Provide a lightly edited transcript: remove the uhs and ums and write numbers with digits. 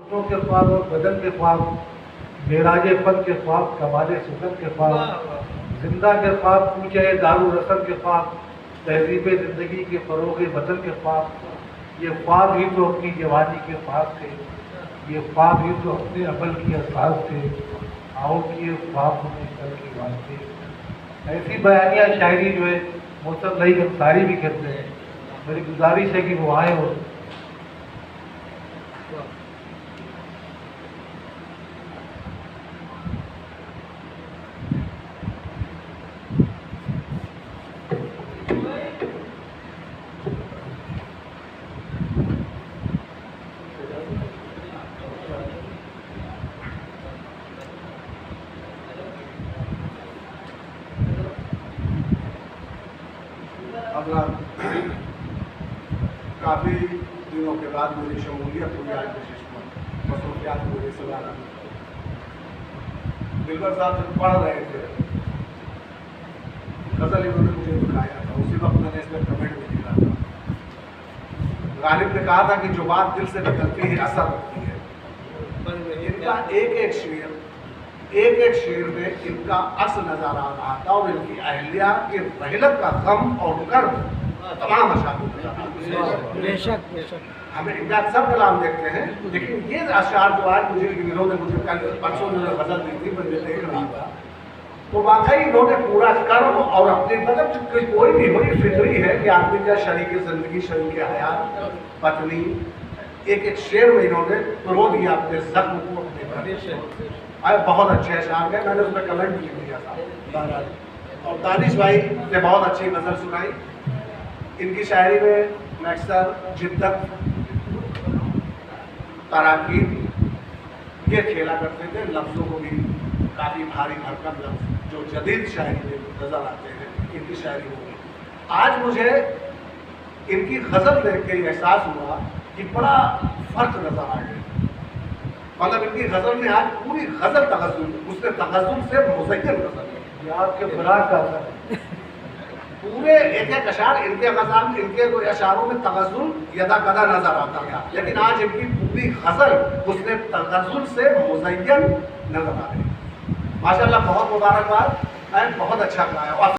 होठों के ख्वाब और बदन के ख्वाब, मेराज फन के ख्वाब, कमाल सुखन के ख्वाब, जिंदा के ख्वाब, पूछे दारू रसम के ख्वाब, तहजीब ज़िंदगी के फ़रोग़ वतन के ख्वाब। ये ख्वाब ही तो अपनी जवानी के ख्वाब थे, ये ख्वाब ही तो अपने अमल की असास थे, आओ कि ये ख्वाब हमें कल की बात थे। ऐसी बयानिया शायरी जो है मोहसिन रईस अंसारी भी करते हैं। मेरी गुजारिश है कि वो आए और काफ़ी दिनों के बाद मेरी शमूलियत हुई आज विशेष मसरूफियात की वजह से लाना। दिलबर साहब जब पढ़ रहे थे गज़ल इन्होंने मुझे दिखाया था, उसी वक्त मैंने इस पर कमेंट भी लिखा था। गालिब ने कहा था कि जो बात दिल से निकलती है असर रखती है। इनका एक एक शेर में इनका अक्स नजर आ रहा था और इनकी अहलिया के रहलत का गम और कर्ब तमाम अशार बेशक बेशक हमें इनका सब कलाम देखते हैं, लेकिन ये अशार जो आज मुझे इन्होंने मुझे कल परसों जो गजल दी थी मैं देख रहा था, तो वाकई इन्होंने पूरा कर्म और अपने मतलब कोई भी हो फिक्री है कि आदमी का शरीक जिंदगी शरीक हयात पत्नी एक एक शेर में इन्होंने रो दिया अपने जख्म को अपने आए। बहुत अच्छे अशार गए, मैंने उसमें कमेंट भी किया था और दानिश भाई ने बहुत अच्छी गजल सुनाई। इनकी शायरी में मैं अक्सर जिद्दत तराकीब ये खेला करते थे, लफ्ज़ों को भी काफ़ी भारी भरकम लफ्ज़ जो जदीद शायरी में नज़र आते हैं इनकी शायरी होगी। आज मुझे इनकी गज़ल देख के एहसास हुआ कि बड़ा फ़र्क नज़र आ गया। मतलब इनकी गज़ल में आज पूरी गज़ल तगज़ुल, उसने तगज़ुल से मुज़य्यन गज़ल आपके फराक का असर है। पूरे एक एक अशार इनके गज़ल इनके अशारों में तगज़ुल यदा कदा नजर आता था, लेकिन आज इनकी पूरी गज़ल उसने तगज़ुल से मुज़य्यन नजर आ रही। माशाअल्लाह बहुत मुबारकबाद, बहुत अच्छा गाया।